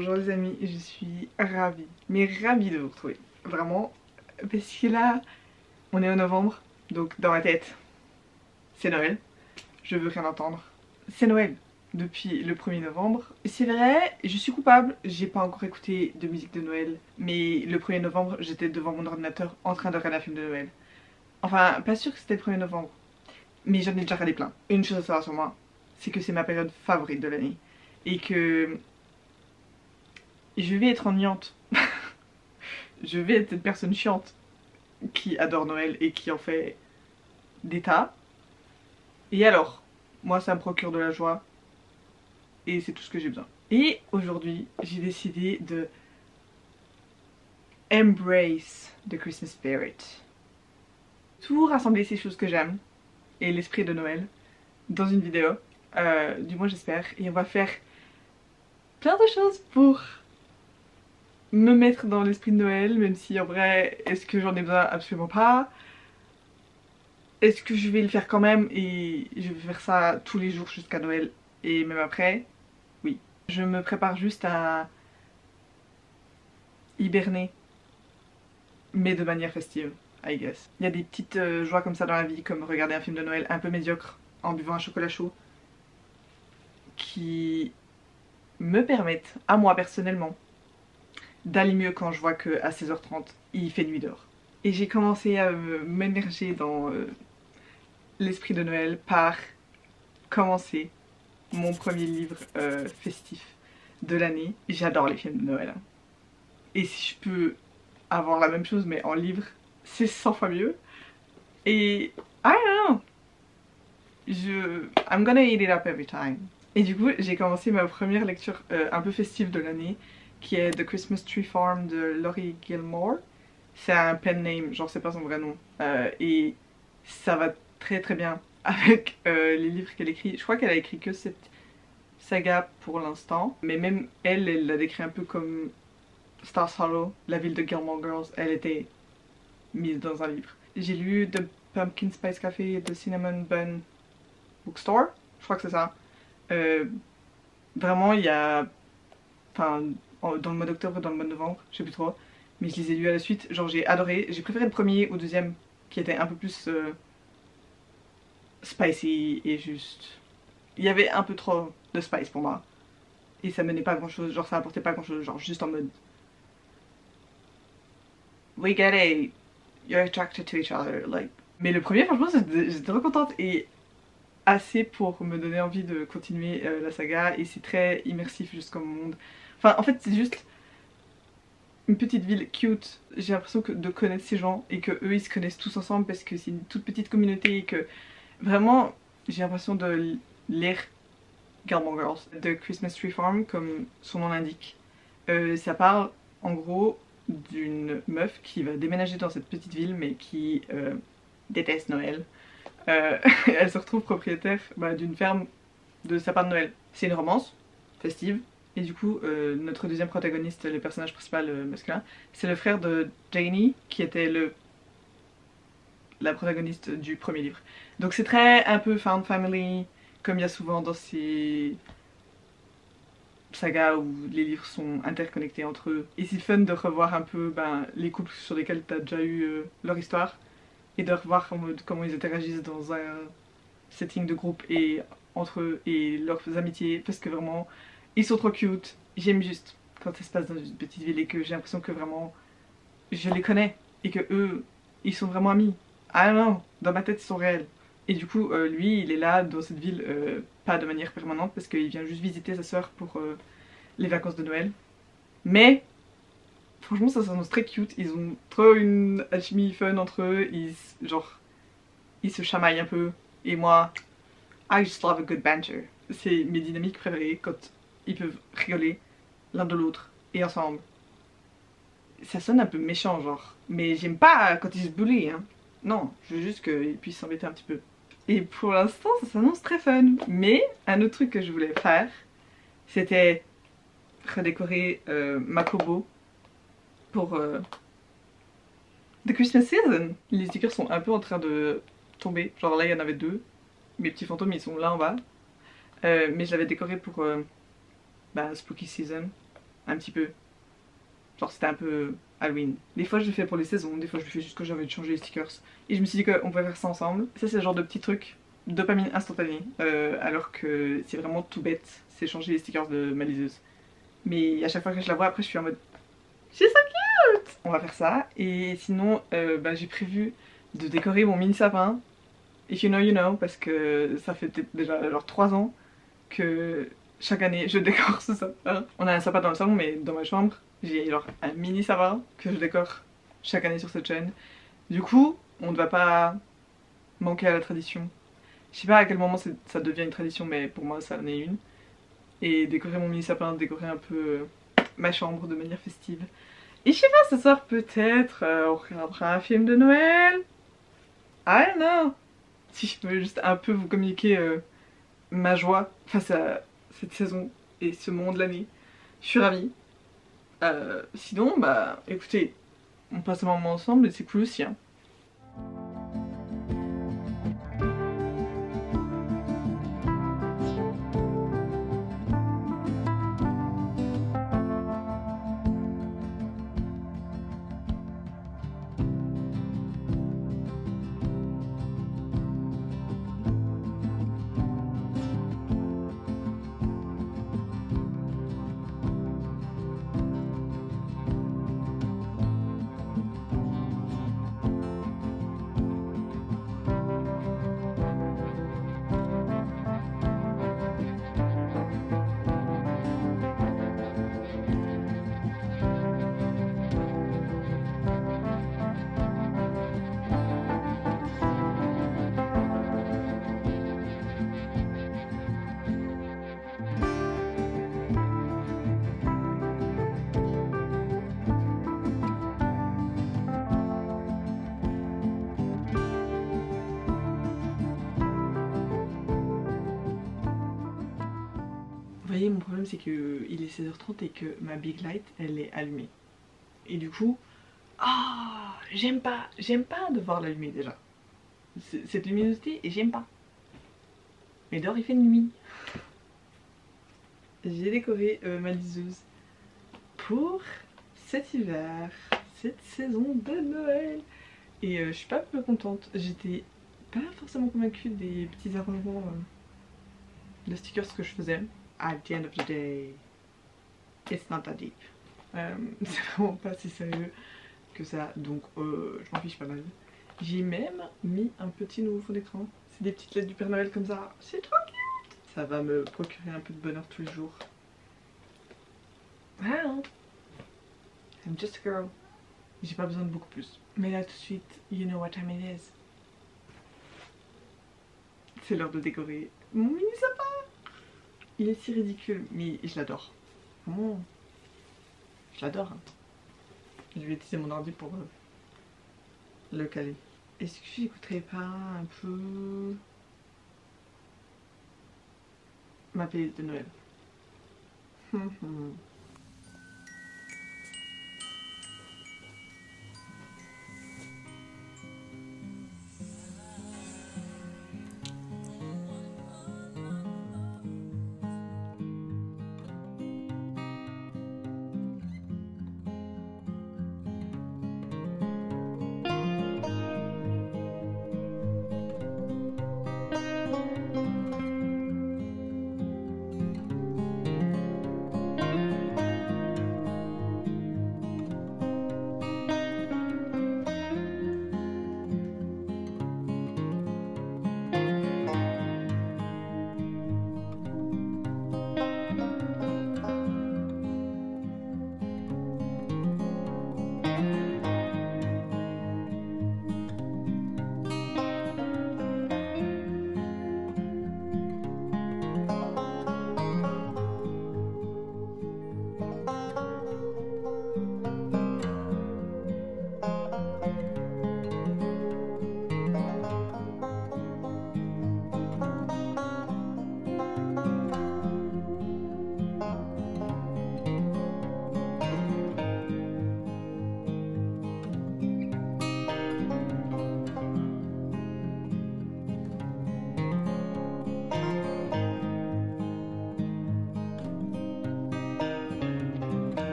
Bonjour les amis, je suis ravie, mais ravie de vous retrouver. Vraiment, parce que là, on est en novembre, donc dans ma tête, c'est Noël. Je veux rien entendre. C'est Noël depuis le 1er novembre. C'est vrai, je suis coupable, j'ai pas encore écouté de musique de Noël, mais le 1er novembre, j'étais devant mon ordinateur en train de regarder un film de Noël. Enfin, pas sûr que c'était le 1er novembre, mais j'en ai déjà regardé plein. Une chose à savoir sur moi, c'est que c'est ma période favorite de l'année. Et que je vais être ennuyante. Je vais être cette personne chiante qui adore Noël et qui en fait des tas. Et alors, moi ça me procure de la joie et c'est tout ce que j'ai besoin. Et aujourd'hui, j'ai décidé de embrace the Christmas spirit. Tout rassembler ces choses que j'aime et l'esprit de Noël dans une vidéo, du moins j'espère. Et on va faire plein de choses pour me mettre dans l'esprit de Noël, même si en vrai, est-ce que j'en ai besoin? Absolument pas. Est-ce que je vais le faire quand même et je vais faire ça tous les jours jusqu'à Noël et même après? Oui. Je me prépare juste à hiberner, mais de manière festive, I guess. Il y a des petites joies comme ça dans la vie, comme regarder un film de Noël un peu médiocre en buvant un chocolat chaud, qui me permettent, à moi personnellement, d'aller mieux quand je vois qu'à 16h30, il fait nuit dehors. Et j'ai commencé à m'émerger dans l'esprit de Noël par commencer mon premier livre festif de l'année. J'adore les films de Noël. Et si je peux avoir la même chose mais en livre, c'est 100 fois mieux. Et I don't know, I'm gonna eat it up every time. Et du coup, j'ai commencé ma première lecture un peu festive de l'année, qui est The Christmas Tree Farm de Laurie Gilmore. C'est un pen name, genre c'est pas son vrai nom. Et ça va très très bien avec les livres qu'elle écrit. Je crois qu'elle a écrit que cette saga pour l'instant. Mais même elle, elle l'a décrit un peu comme Stars Hollow, la ville de Gilmore Girls. Elle était mise dans un livre. J'ai lu The Pumpkin Spice Café et The Cinnamon Bun Bookstore. Je crois que c'est ça. Vraiment, il y a... Enfin, dans le mois d'octobre et dans le mois de novembre, je sais plus trop. Mais je les ai lus à la suite. Genre, j'ai adoré. J'ai préféré le premier au deuxième, qui était un peu plus spicy et juste... Il y avait un peu trop de spice pour moi. Et ça menait pas à grand chose. Genre, ça apportait pas grand chose. Genre, juste en mode... We get it. You're attracted to each other. Like... Mais le premier, franchement, j'étais trop contente. Et assez pour me donner envie de continuer la saga. Et c'est très immersif jusqu'au monde. Enfin, en fait, c'est juste une petite ville cute. J'ai l'impression de connaître ces gens et que eux ils se connaissent tous ensemble parce que c'est une toute petite communauté et que vraiment j'ai l'impression de lire Gilmore Girls. The Christmas Tree Farm, comme son nom l'indique. Ça parle en gros d'une meuf qui va déménager dans cette petite ville mais qui déteste Noël. Elle se retrouve propriétaire d'une ferme de sapins de Noël. C'est une romance festive. Et du coup, notre deuxième protagoniste, le personnage principal masculin, c'est le frère de Janie, qui était la protagoniste du premier livre. Donc c'est très un peu found family, comme il y a souvent dans ces sagas où les livres sont interconnectés entre eux. Et c'est fun de revoir un peu les couples sur lesquels tu as déjà eu leur histoire, et de revoir comment ils interagissent dans un setting de groupe et entre eux et leurs amitiés, parce que vraiment... Ils sont trop cute, j'aime juste quand ça se passe dans une petite ville et que j'ai l'impression que vraiment je les connais et que eux ils sont vraiment amis. Ah non, dans ma tête ils sont réels. Et du coup lui il est là dans cette ville pas de manière permanente parce qu'il vient juste visiter sa soeur pour les vacances de Noël. Mais franchement ça s'annonce très cute, ils ont trop une alchimie fun entre eux, ils se chamaillent un peu et moi I just love a good banter. C'est mes dynamiques préférées quand ils peuvent rigoler l'un de l'autre et ensemble. Ça sonne un peu méchant genre, mais j'aime pas quand ils se bully hein. Non, je veux juste qu'ils puissent s'embêter un petit peu. Et pour l'instant ça s'annonce très fun. Mais un autre truc que je voulais faire, c'était redécorer ma Kobo pour The Christmas Season. Les stickers sont un peu en train de tomber, genre là il y en avait deux. Mes petits fantômes ils sont là en bas. Mais je l'avais décoré pour Spooky Season, un petit peu. Genre c'était un peu Halloween. Des fois je le fais pour les saisons, des fois je le fais juste quand j'ai envie de changer les stickers. Et je me suis dit qu'on pouvait faire ça ensemble. Ça c'est le genre de petit truc, dopamine instantanée. Alors que c'est vraiment tout bête, c'est changer les stickers de ma liseuse. Mais à chaque fois que je la vois après je suis en mode c'est so cute. On va faire ça. Et sinon j'ai prévu de décorer mon mini sapin. If you know you know, parce que ça fait déjà genre 3 ans que chaque année je décore ce sapin. On a un sapin dans le salon mais dans ma chambre j'ai genre un mini sapin que je décore chaque année sur cette chaîne. Du coup on ne va pas manquer à la tradition. Je sais pas à quel moment ça devient une tradition mais pour moi ça en est une. Et décorer mon mini sapin, décorer un peu ma chambre de manière festive. Et je sais pas, ce soir peut-être on regardera un film de Noël. I don't know. Si je peux juste un peu vous communiquer ma joie face à cette saison et ce moment de l'année, je suis ravie. Sinon, bah écoutez, on passe un moment ensemble et c'est cool aussi. Hein. Vous voyez, mon problème c'est que il est 16h30 et que ma big light elle est allumée. Et du coup, j'aime pas devoir l'allumer déjà. Cette luminosité, et j'aime pas. Mais dehors il fait nuit. J'ai décoré ma liseuse pour cet hiver, cette saison de Noël. Et je suis pas peu contente. J'étais pas forcément convaincue des petits arrangements de stickers que je faisais. At the end of the day, it's not that deep. C'est vraiment pas si sérieux que ça, donc je m'en fiche pas mal. J'ai même mis un petit nouveau fond d'écran. C'est des petites lettres du Père Noël comme ça. C'est trop cute. Ça va me procurer un peu de bonheur tous les jours. Wow. I'm just a girl. J'ai pas besoin de beaucoup plus. Mais là tout de suite, you know what time it is. C'est l'heure de décorer mon mini sapin. Il est si ridicule, mais je l'adore. Vraiment, je l'adore. Hein. Je vais utiliser mon ordi pour le caler. Est-ce que j'écouterais pas un peu ma playlist de Noël?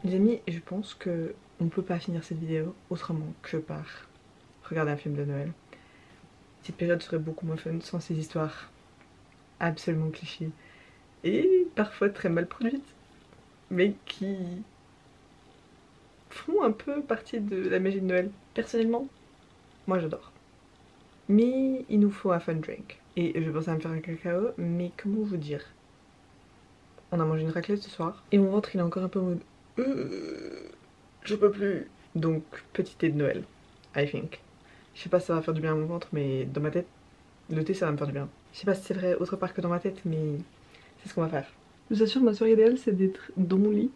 Les amis, je pense que on peut pas finir cette vidéo autrement que par regarder un film de Noël. Cette période serait beaucoup moins fun sans ces histoires absolument clichés et parfois très mal produites, mais qui font un peu partie de la magie de Noël. Personnellement, moi j'adore. Mais il nous faut un fun drink. Et je pensais à me faire un cacao, mais comment vous dire? On a mangé une raclette ce soir, et mon ventre il est encore un peu en mode je peux plus. Donc petit thé de Noël, I think. Je sais pas si ça va faire du bien à mon ventre, mais dans ma tête, le thé ça va me faire du bien. Je sais pas si c'est vrai autre part que dans ma tête, mais c'est ce qu'on va faire. Je vous assure, ma soirée idéale c'est d'être dans mon lit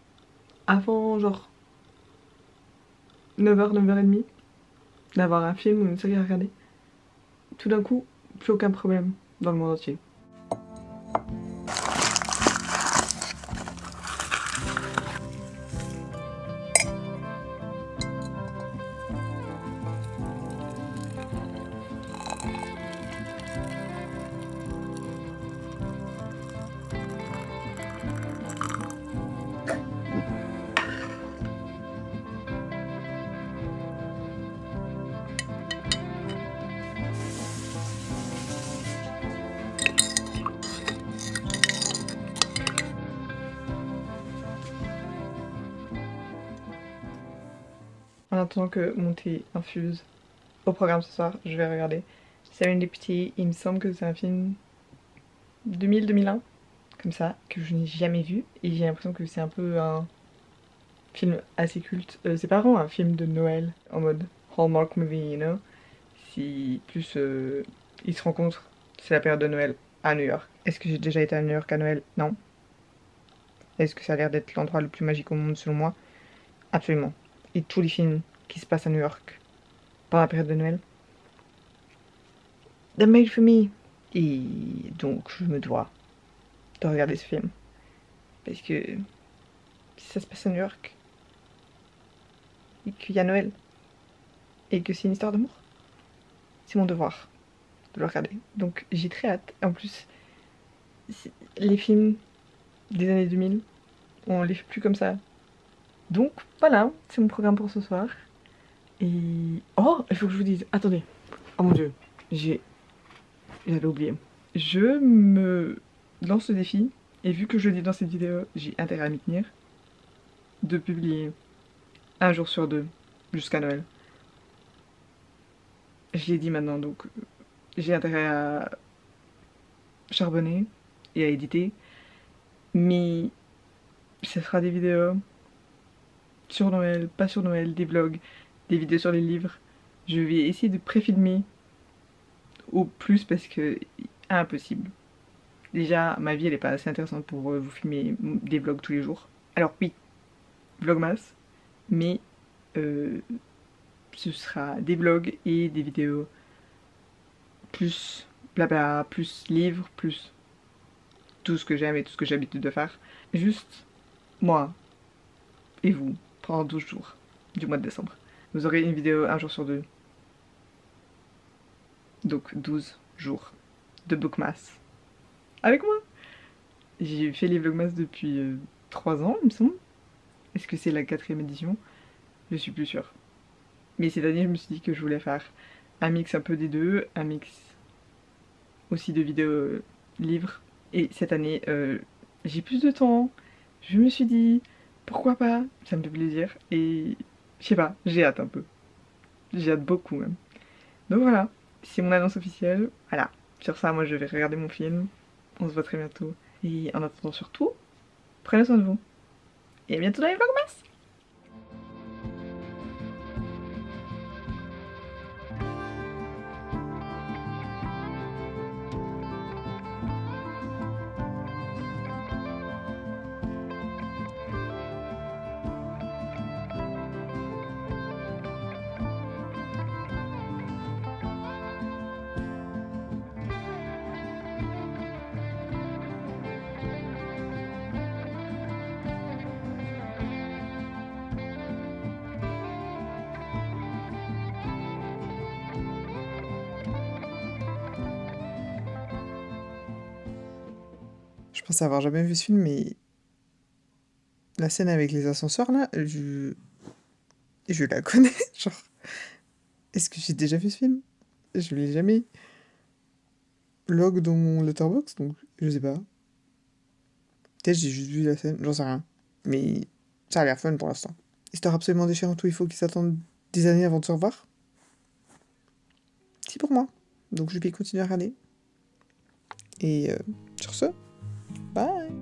avant genre 9h, 9h30, d'avoir un film ou une série à regarder. Tout d'un coup, plus aucun problème dans le monde entier. En attendant que mon thé infuse au programme ce soir, je vais regarder Serendipity. Il me semble que c'est un film 2000-2001, comme ça, que je n'ai jamais vu. Et j'ai l'impression que c'est un peu un film assez culte. C'est pas vraiment un film de Noël, en mode Hallmark movie, you know. Si plus ils se rencontrent, c'est la période de Noël à New York. Est-ce que j'ai déjà été à New York à Noël? Non. Est-ce que ça a l'air d'être l'endroit le plus magique au monde selon moi? Absolument. Et tous les films qui se passent à New York pendant la période de Noël, they're made for me. Et donc je me dois de regarder ce film. Parce que si ça se passe à New York, et qu'il y a Noël, et que c'est une histoire d'amour, c'est mon devoir de le regarder. Donc j'ai très hâte. En plus, les films des années 2000, on les fait plus comme ça. Donc voilà, c'est mon programme pour ce soir. Et... oh, il faut que je vous dise, attendez. Oh mon dieu, j'avais oublié. Je me lance ce défi, et vu que je le dis dans cette vidéo, j'ai intérêt à m'y tenir, de publier un jour sur deux jusqu'à Noël. Je l'ai dit maintenant, donc j'ai intérêt à charbonner et à éditer, mais ce sera des vidéos sur Noël, pas sur Noël, des vlogs, des vidéos sur les livres. Je vais essayer de pré-filmer au plus parce que impossible. Déjà, ma vie elle est pas assez intéressante pour vous filmer des vlogs tous les jours. Alors oui, vlogmas, mais ce sera des vlogs et des vidéos plus blabla, plus livres, plus tout ce que j'aime et tout ce que j'ai l'habitude de faire. Juste moi et vous pendant 12 jours du mois de décembre. Vous aurez une vidéo un jour sur deux. Donc 12 jours de bookmas avec moi. J'ai fait les vlogmas depuis 3 ans, il me semble. Est-ce que c'est la 4ème édition? Je suis plus sûre. Mais cette année, je me suis dit que je voulais faire un mix un peu des deux, un mix aussi de vidéos livres. Et cette année, j'ai plus de temps. Je me suis dit, pourquoi pas? Ça me fait plaisir. Et je sais pas, j'ai hâte un peu. J'ai hâte beaucoup même. Donc voilà, c'est mon annonce officielle. Voilà, sur ça, moi je vais regarder mon film. On se voit très bientôt. Et en attendant surtout, prenez soin de vous. Et à bientôt dans les vlogmas. Je pensais avoir jamais vu ce film, mais La scène avec les ascenseurs, là, je la connais, genre... Est-ce que j'ai déjà vu ce film? Je l'ai jamais log dans mon letterbox, donc je sais pas. Peut-être j'ai juste vu la scène, j'en sais rien. Mais ça a l'air fun pour l'instant. Histoire absolument déchirante où il faut qu'ils s'attendent des années avant de se revoir. C'est pour moi. Donc je vais continuer à regarder. Et sur ce, bye!